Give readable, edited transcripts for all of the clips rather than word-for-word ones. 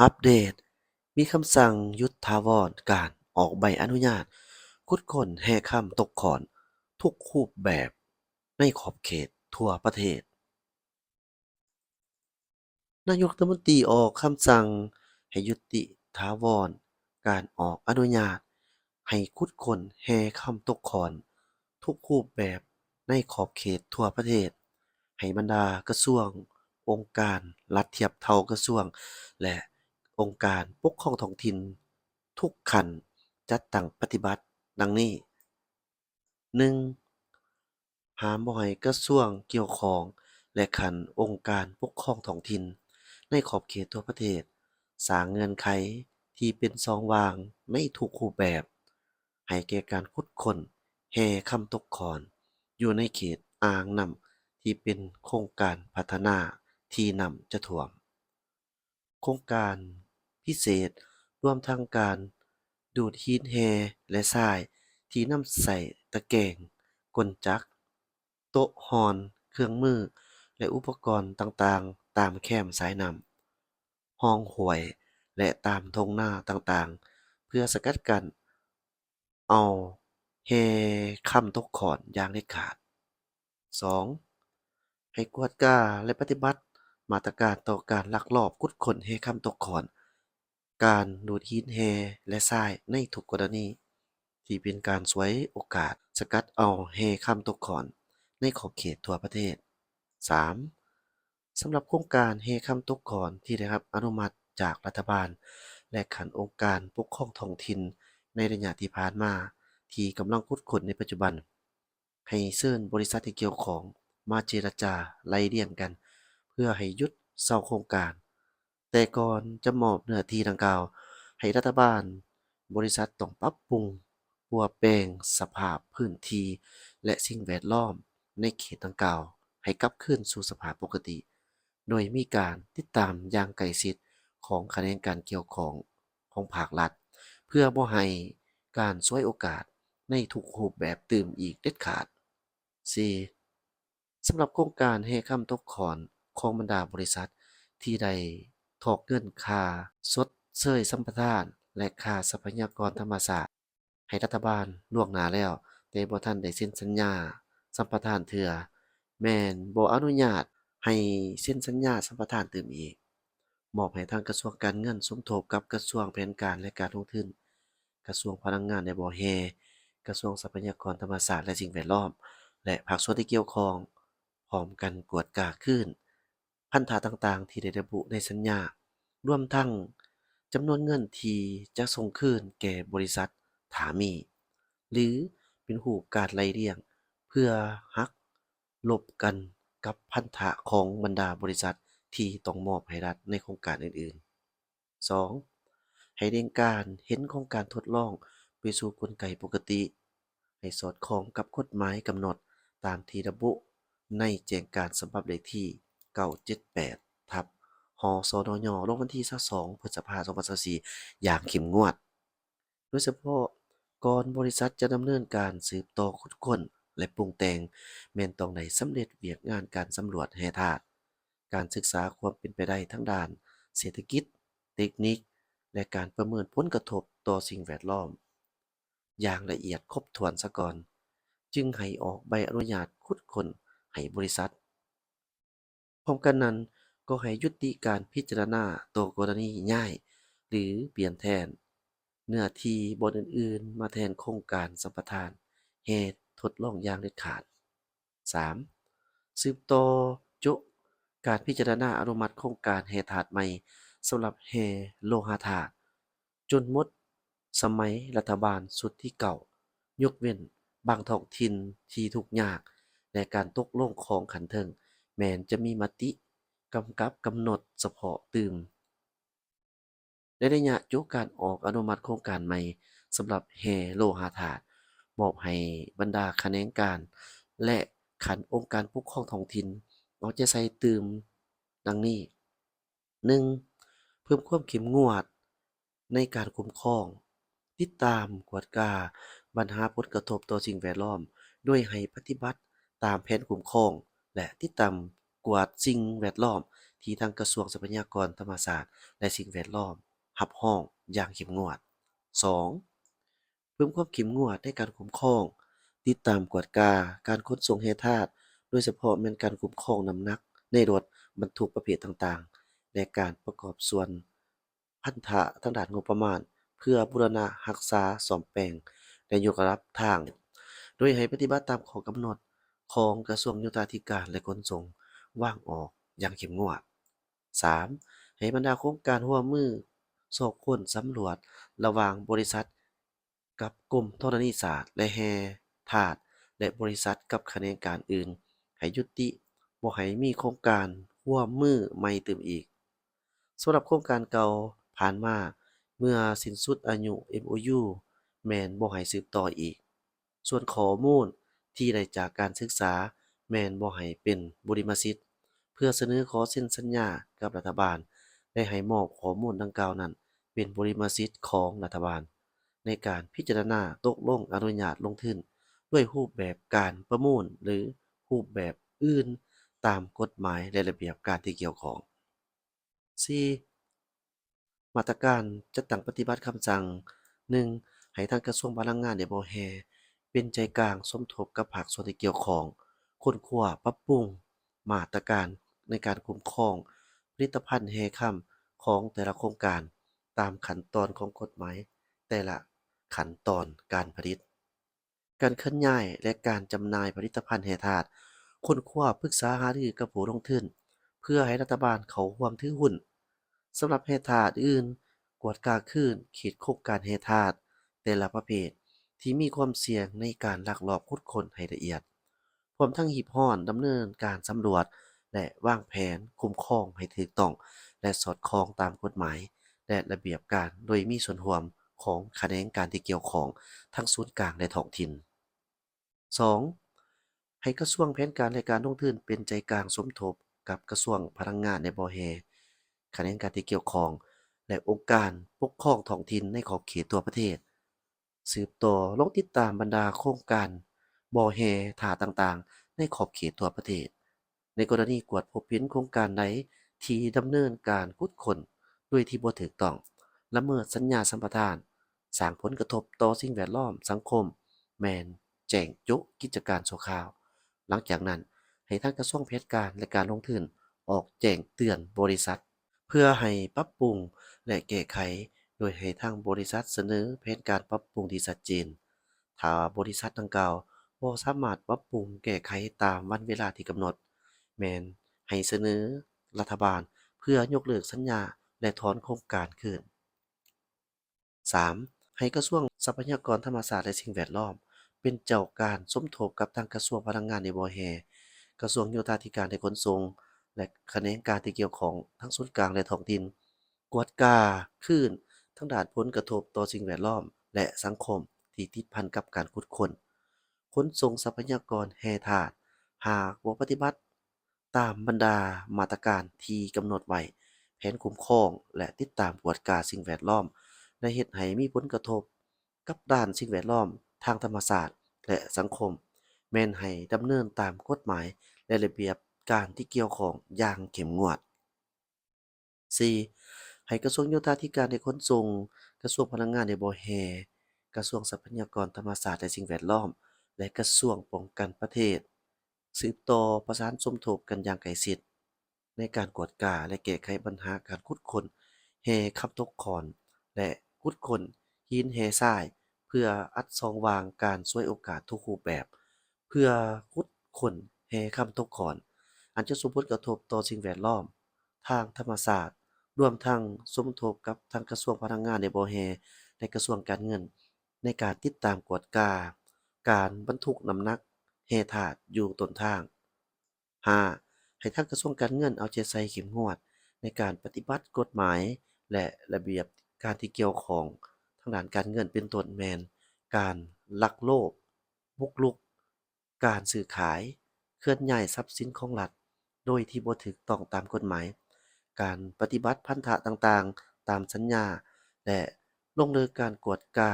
อัปเดต มีคำสั่งหยุดถาวรการออกใบอนุญาตขุดค้นแห่ค่ำตกขอนทุกรูปแบบในขอบเขตทั่วประเทศ นายกรัฐมนตรีออกคำสั่งให้ยุติถาวรการออกอนุญาตให้ขุดค้นแห่ค่ำตกขอนทุกรูปแบบในขอบเขตทั่วประเทศ ให้บรรดากระทรวง องค์การรัฐเทียบเท่ากระทรวง และองค์การปกครองท้องถิ่นทุกขั้นจัดตั้งปฏิบัติดังนี้ 1. ห้ามบ่ให้กระทรวงเกี่ยวข้องและขันองค์การปกครองท้องถิ่นในขอบเขตทั่วประเทศสร้างเงื่อนไขที่เป็นช่องว่างในทุกรูปแบบให้แก่การขุดค้นแห่คำตกขอนอยู่ในเขตอ่างน้ำที่เป็นโครงการพัฒนาที่น้ำจะท่วม โครงการพิเศษรวมทั้งการดูดหีบแฮและทรายที่นำใส่ตะแกรงกลจักรโต๊ะฮอนเครื่องมือและอุปกรณ์ต่างๆตามแคมสายน้ำห้องห้วยและตามทุ่งนาต่างๆเพื่อสกัดกั้นเอาแฮค่ำตกขอนอย่างเด็ดขาด 2. ให้กวดก้าและปฏิบัติมาตรการต่อการลักลอบขุดค้นแฮค่ำตกขอน การดูดหินแฮและทรายในทุกกรณีที่เป็นการฉวยโอกาสสกัดเอาแฮค่ำตกขอนในขอบเขตทั่วประเทศ 3. สำหรับโครงการแฮค่ำตกขอนที่ได้รับอนุมัติจากรัฐบาลและขันองค์การปกครองท้องถิ่นในระยะที่ผ่านมาที่กำลังขุดค้นในปัจจุบันให้เชิญบริษัทที่เกี่ยวข้องมาเจรจาไล่เลี่ยงกันเพื่อให้หยุดเซาโครงการ แต่ก่อนจะมอบเนื้อที่ดังกล่าวให้รัฐบาลบริษัทต้องปรับปรุงปรับแปลงสภาพพื้นที่และสิ่งแวดล้อมในเขตดังกล่าวให้กลับคืนสู่สภาพปกติโดยมีการติดตามอย่างใกล้ชิดของคณะการเกี่ยวข้องของภาครัฐเพื่อบ่ให้การฉวยโอกาสในทุกรูปแบบตื่มอีกเด็ดขาด 4. สำหรับโครงการแห่ค่ำตกขอนของบรรดาบริษัทที่ได้ถอกเงินค่าชดเชยสัมปทานและค่าทรัพยากรธรรมชาติให้รัฐบาลล่วงหน้าแล้วแต่บ่ทันได้เซ็นสัญญาสัมปทานเทื่อแม่นบ่อนุญาตให้เซ็นสัญญาสัมปทานเติมอีกมอบให้ทางกระทรวงการเงินสมทบกับกระทรวงแผนการและการลงทุนกระทรวงพลังงานได้บ่แฮ่กระทรวงทรัพยากรธรรมชาติและสิ่งแวดล้อม และภาคส่วนที่เกี่ยวข้องพร้อมกันกวดกาคืนพันธะต่างๆที่ได้ระบุในสัญญารวมทั้งจำนวนเงินที่จะส่งคืนแก่บริษัทถ้ามีหรือเป็นรูปการไล่เลี่ยงเพื่อหักลบกันกับพันธะของบรรดาบริษัทที่ต้องมอบให้รัฐในโครงการอื่นๆ 2. ให้เร่งการเห็นโครงการทดลองไปสู่กลไกปกติให้สอดคล้องกับกฎหมายกำหนดตามที่ระบุในแจ้งการฉบับเลขที่978ทับหสนยลงวันที่22พฤษภาคม2024อย่างเข้มงวด โดยเฉพาะก่อนบริษัทจะดำเนินการสืบต่อค้นคว้นและปรุงแต่งแม่นต้องได้สำเร็จเวียกงานการสำรวจแร่ธาตุการศึกษาความเป็นไปได้ทั้งด้านเศรษฐกิจเทคนิคและการประเมินผลกระทบต่อสิ่งแวดล้อมอย่างละเอียดครบถ้วนซะก่อนจึงให้ออกใบอนุญาตขุดค้นให้บริษัทพร้อมกันนั้นก็ให้ยุติการพิจารณาตัวกรณีย้ายหรือเปลี่ยนแทน เนื้อที่บนอื่นๆมาแทนโครงการสัมปทานเหตุทดลองอย่างเด็ดขาด 3. สืบต่อจุการพิจารณาอนุมัติโครงการแห่ธาตุใหม่สำหรับแห่โลหะธาตุจนหมดสมัยรัฐบาลสุดที่เก่ายกเว้นบางท้องถิ่นที่ทุกข์ยากและการตกลงของขันเทิงแม้นจะมีมติกำกับกำหนดเฉพาะตื่ม ในระยะยุการออกอนุมัติโครงการใหม่สำหรับแห่โลหะธาตุมอบให้บรรดาคณะกรรมการและขันองค์การปกครองท้องถิ่นเอาใจใส่ตื่มดังนี้ 1. เพิ่มความเข้มงวดในการคุ้มครองติดตามกวดกาปัญหาผลกระทบต่อสิ่งแวดล้อมโดยให้ปฏิบัติตามแผนคุ้มครองและติดตามกวาดสิ่งแวดล้อม ที่ทางกระทรวงทรัพยากรธรรมชาติและสิ่งแวดล้อมรับรองอย่างเข้มงวด 2. เพิ่มความเข้มงวดในการคุ้มครองติดตามกวดกาการขนส่งแร่ธาตุโดยเฉพาะแม่นการคุ้มครองน้ำหนักในรถบรรทุกประเภทต่างๆและการประกอบส่วนพันธะทางด้านงบประมาณเพื่อบูรณะรักษาซ่อมแปลงและยกระดับทางโดยให้ปฏิบัติตามข้อกำหนดของกระทรวงโยธาธิการและขนส่งวางออกอย่างเข้มงวด 3. ให้บรรดาโครงการร่วมมือสอบค้นสำรวจระหว่างบริษัทกับกรมธรณีศาสตร์และแร่ธาตุและบริษัทกับแขนงการอื่นให้ยุติบ่ให้มีโครงการร่วมมือใหม่เติมอีกสำหรับโครงการเก่าผ่านมาเมื่อสิ้นสุดอายุ MOU แม่นบ่ให้สืบต่ออีกส่วนข้อมูลที่ได้จากการศึกษาแม่นบ่ให้เป็นบุริมสิทธิ์ เพื่อเสนอขอเซ็นสัญญากับรัฐบาลและให้มอบข้อมูลดังกล่าวนั้นเป็นบริมสิทธิ์ของรัฐบาลในการพิจารณาตกลงอนุญาตลงทุนด้วยรูปแบบการประมูลหรือรูปแบบอื่นตามกฎหมายและระเบียบการที่เกี่ยวข้อง 4. มาตรการจัดตั้งปฏิบัติคำสั่ง 1. ให้ทางกระทรวงพลังงานได้บ่แฮ่เป็นใจกลางสมทบกับภาคส่วนที่เกี่ยวข้องค้นคว้าปรับปรุงมาตรการในการคุ้มครองผลิตภัณฑ์แร่ค่ำของแต่ละโครงการตามขั้นตอนของกฎหมายแต่ละขั้นตอนการผลิต การเคลื่อนย้ายและการจำหน่ายผลิตภัณฑ์แร่ธาตุค้นคว้าปรึกษาหารือกับผู้ลงทุนเพื่อให้รัฐบาลเข้าร่วมถือหุ้นสำหรับแร่ธาตุอื่นกวดกาคืนขีดโครงการแร่ธาตุแต่ละประเภทที่มีความเสี่ยงในการลักลอบขุดค้นให้ละเอียดพร้อมทั้งหีบห้อนดำเนินการสำรวจและวางแผนคุ้มครองให้ถูกต้องและสอดคล้องตามกฎหมายและระเบียบการโดยมีส่วนร่วมของแขนงการที่เกี่ยวข้องทั้งส่วนกลางและท้องถิ่น 2. ให้กระทรวงแผนการและการลงทุนเป็นใจกลางสมทบกับกระทรวงพลังงานในบ่แฮ่แขนงการที่เกี่ยวข้องและองค์การปกครองท้องถิ่นในขอบเขตทั่วประเทศสืบต่อลงติดตามบรรดาโครงการบ่แฮ่ท่าต่างๆในขอบเขตทั่วประเทศในกรณีกวดพบเห็นโครงการใดที่ดำเนินการขุดค้นโดยที่บ่ถูกต้องละเมิดสัญญาสัมปทานสร้างผลกระทบต่อสิ่งแวดล้อมสังคมแม่น แจ้งยุกิจการชั่วคราว หลังจากนั้นให้ทางกระทรวงแผนการและการลงทุนออกแจ้งเตือนบริษัทเพื่อให้ปรับปรุงและแก้ไขโดยให้ทางบริษัทเสนอแผนการปรับปรุงที่ชัดเจนถ้าบริษัทดังกล่าวบ่สามารถปรับปรุงแก้ไขตามวันเวลาที่กำหนดแม่นให้เสนอรัฐบาลเพื่อยกเลิกสัญญาและถอนโครงการคืน 3. ให้กระทรวงทรัพยากรธรรมชาติและสิ่งแวดล้อมเป็นเจ้าการสมทบกับทางกระทรวงพลังงานในบ่แฮ่กระทรวงโยธาธิการและขนส่งและแขนงการที่เกี่ยวข้องทั้งส่วนกลางและท้องถิ่นกวดกาคืนทั้งด้านผลกระทบต่อสิ่งแวดล้อมและสังคมที่ติดพันกับการขุดค้นขนส่งทรัพยากรแร่ธาตุหากบ่ปฏิบัติตามบรรดามาตรการที่กำหนดไว้แผนคุ้มครองและติดตามกวดกาสิ่งแวดล้อม และเฮ็ดให้มีผลกระทบกับด้านสิ่งแวดล้อมทางธรรมศาสตร์และสังคมแม่นให้ดำเนินตามกฎหมายและระเบียบการที่เกี่ยวข้องอย่างเข้มงวด 4. ให้กระทรวงโยธาธิการและขนส่งกระทรวงพลังงานได้บ่แฮ่กระทรวงทรัพยากรธรรมชาติและสิ่งแวดล้อมและกระทรวงป้องกันประเทศสืบต่อประสานสมทบกันอย่างใกล้ชิดในการกวดกาและแก้ไขปัญหาการขุดค้นแร่คำตกขอน และขุดค้นหินแร่ทรายเพื่ออัดช่องว่างการฉวยโอกาสทุกรูปแบบเพื่อขุดค้นแร่คำตกขอนอันจะส่งผลกระทบต่อสิ่งแวดล้อมทางธรรมชาติรวมทั้งสมทบกับทางกระทรวงพลังงานได้บ่แฮ่และกระทรวงการเงินในการติดตามกวดกาการบรรทุกน้ำหนักแร่ธาตุอยู่ต้นทาง 5. ให้ทางกระทรวงการเงินเอาใจใส่เข้มงวดในการปฏิบัติกฎหมายและระเบียบการที่เกี่ยวข้องทางด้านการเงินเป็นต้นแม่นการลักโลอบบุกรุกการซื้อขายเคลื่อนย้ายทรัพย์สินของรัฐโดยที่บ่ถูกต้องตามกฎหมายการปฏิบัติพันธะต่างๆตามสัญญาและลงเลิกการกวดกา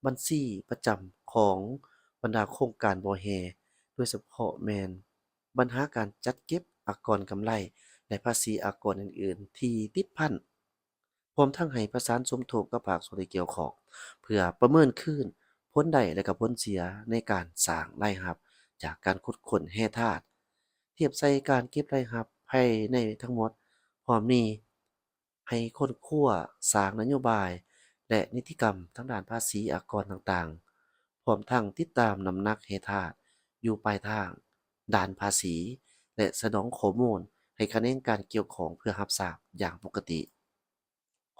บัญชีประจำของบรรดาโครงการบ่แฮ่โดยเฉพาะแม่น ปัญหาการจัดเก็บอากรกำไร และภาษีอากรอื่นๆที่ติดพันพร้อมทั้งให้ประสานสมทบกับภาคส่วนที่เกี่ยวข้องเพื่อประเมินคืนผลได้และก็ผลเสียในการสร้างรายรับจากการขุดค้นแร่ธาตุเทียบใส่การเก็บรายรับภายในทั้งหมดพร้อมนี้ให้ค้นคว้าสร้างนโยบายและนิติกรรมทางด้านภาษีอากรต่างๆพร้อมทั้งติดตามน้ำหนักแร่ธาตุอยู่ปลายทางด้านภาษีและสนองข้อมูลให้คะแนนการเกี่ยวข้องเพื่อรับทราบอย่างปกติ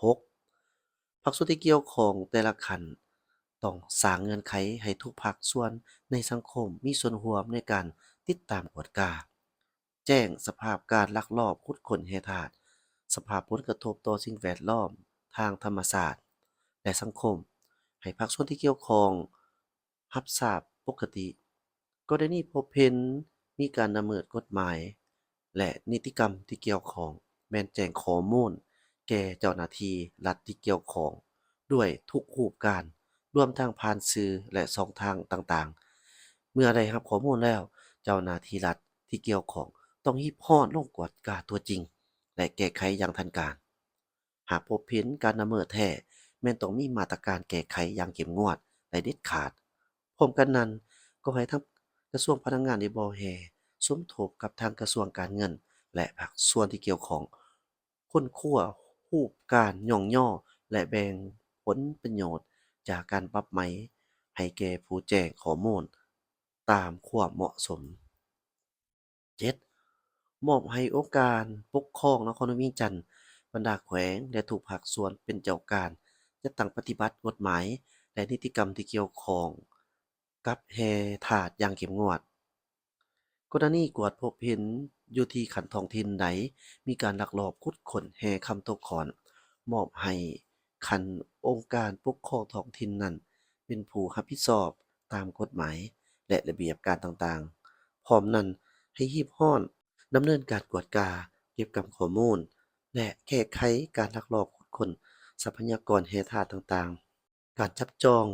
6. ภาคส่วนที่เกี่ยวข้องแต่ละขั้นต้องสร้างเงื่อนไขให้ทุกภาคส่วนในสังคมมีส่วนร่วมในการติดตามกวดกาแจ้งสภาพการลักลอบขุดค้นแร่ธาตุสภาพผลกระทบต่อสิ่งแวดล้อมทางธรรมศาสตร์และสังคมให้ภาคส่วนที่เกี่ยวข้องรับทราบปกติกรณีพบเห็นมีการละเมิดกฎหมายและนิติกรรมที่เกี่ยวข้องแม่นแจ้งข้อมูล แก่เจ้าหน้าที่รัฐที่เกี่ยวข้องด้วยทุกรูปการรวมทั้งผ่านสื่อและช่องทางต่างๆ เมื่อได้รับข้อมูลแล้วเจ้าหน้าที่รัฐที่เกี่ยวข้องต้องรีบร้อนลงกวดกาตัวจริงและแก้ไขอย่างทันการหากพบเห็นการละเมิดแท้แม่นต้องมีมาตรการแก้ไขอย่างเข้มงวดและเด็ดขาดพร้อมกันนั้นก็ให้ทั้งกระทรวงพลังงานได้บ่แฮ่สมทบกับทางกระทรวงการเงินและภาคส่วนที่เกี่ยวข้อง ค้นคว้ารูปการย่องย่อและแบ่งผลประโยชน์จากการปรับใหม่ให้แก่ผู้แจ้งข้อมูลตามความเหมาะสม 7. มอบให้องค์การปกครองนครหลวงเวียงจันทน์บรรดาแขวงและทุกภาคส่วนเป็นเจ้าการจัดตั้งปฏิบัติกฎหมายและนิติกรรมที่เกี่ยวข้องกับแร่ธาตุอย่างเข้มงวด กรณีกวดพบเห็นอยู่ที่ขันท้องถิ่นใดมีการลักลอบขุดค้นแร่คำตกขอนมอบให้คันองค์การปกครองท้องถิ่นนั้นเป็นผู้รับผิดชอบตามกฎหมายและระเบียบการต่างๆพร้อมนั้นให้รีบร้อนดำเนินการกวดกาเก็บกำข้อมูลและแก้ไขการลักลอบขุดค้นทรัพยากรแร่ธาตุต่างๆการจับจอง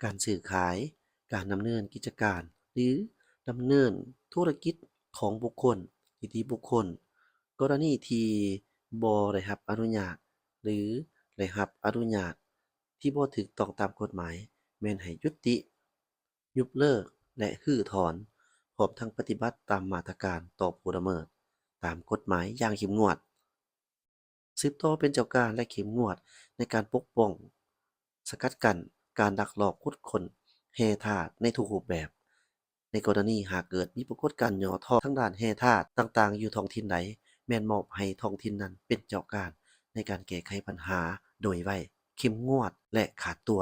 การซื้อขายการดำเนินกิจการหรือ ดำเนินธุรกิจของบุคคลนิติบุคคลกรณีที่บ่ได้รับอนุญาตหรือได้รับอนุญาตที่บ่ถูกต้องตามกฎหมายแม่นให้ยุติยกเลิกและรื้อถอนพร้อมทั้งปฏิบัติตามมาตรการต่อผู้ละเมิดตามกฎหมายอย่างเข้มงวดสืบต่อเป็นเจ้าการและเข้มงวดในการปกป้องสกัดกั้นการลักลอบขุดค้นแร่ธาตุในทุกรูปแบบ ในกรณีหากเกิดมีปรากฏการณ์ย่อท้อทางด้านแร่ธาตุต่างๆอยู่ท้องถิ่นใดแม่นมอบให้ท้องถิ่นนั้นเป็นเจ้าการในการแก้ไขปัญหาโดยไวเข้มงวดและขาดตัว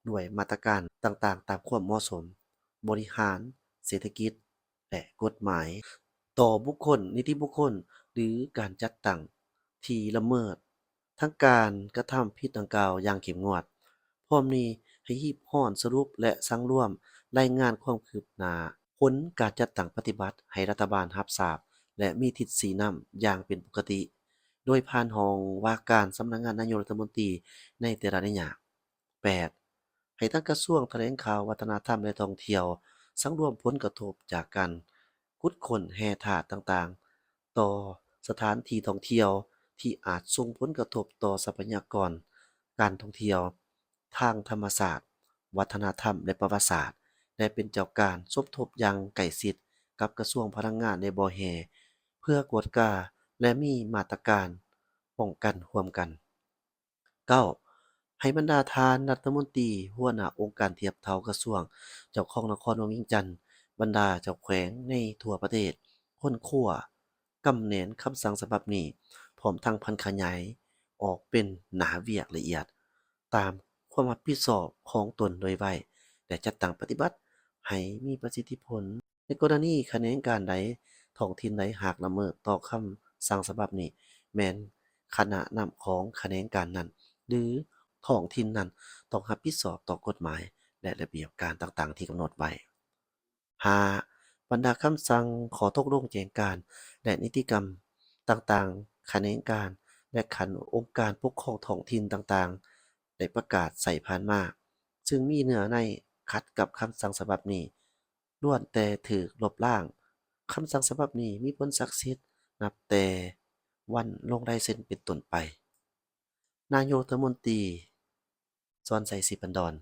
ด้วยมาตรการต่างๆตามความเหมาะสมบริหารเศรษฐกิจและกฎหมายต่อบุคคลนิติบุคคลหรือการจัดตั้งที่ละเมิดทั้งการกระทำผิดดังกล่าวอย่างเข้มงวดพร้อมนี้ให้รีบร้อนสรุปและสั่งร่วม รายงานความคืบหน้าผลการจัดตั้งปฏิบัติให้รัฐบาลรับทราบและมีทิศชี้นำอย่างเป็นปกติ โดยผ่านห้องว่าการสำนักงานนายกรัฐมนตรีในแต่ละระยะ 8. ให้ทางกระทรวงแถลงข่าววัฒนธรรมและท่องเที่ยวสำรวมผลกระทบจากการขุดค้นแร่ธาตุต่างๆต่อสถานที่ท่องเที่ยวที่อาจส่งผลกระทบต่อทรัพยากรการท่องเที่ยวทางธรรมศาสตร์วัฒนธรรมและประวัติศาสตร์ ได้เป็นเจ้าการสมทบอย่างใกล้ชิดกับกระทรวงพลังงานในบ่แฮ่เพื่อกวดกาและมีมาตรการป้องกันร่วมกัน 9. ให้บรรดาทานรัฐมนตรีหัวหน้าองค์การเทียบเท่ากระทรวงเจ้าของนครหลวงเวียงจันทน์บรรดาเจ้าแขวงในทั่วประเทศค้นคว้ากำแหนนคำสั่งฉบับนี้พร้อมทั้งพันขยายออกเป็นหน้าเวียกละเอียดตามความรับผิดชอบของตนโดยไว และจัดตั้งปฏิบัติให้มีประสิทธิผลในกรณีแขนงการใดท้องถิ่นใดหากละเมิดต่อคำสั่งฉบับนี้แม้นคณะนำของแขนงการนั้นหรือท้องถิ่นนั้นต้องรับผิดชอบต่อกฎหมายและระเบียบการต่างๆที่กำหนดไว้ 5. บรรดาคำสั่งขอตกลงแจงการและนิติกรรมต่างๆแขนงการและขันองค์การปกครองท้องถิ่นต่างๆได้ประกาศใส่ผ่านมา ซึ่งมีเนื้อในขัดกับคำสั่งฉบับนี้ล้วนแต่ถูกลบล้างคำสั่งฉบับนี้มีผลศักดิ์สิทธิ์นับแต่ วันลงลายเซ็นเป็นต้นไปนายกรัฐมนตรีชอน ชัย ศรีพันธร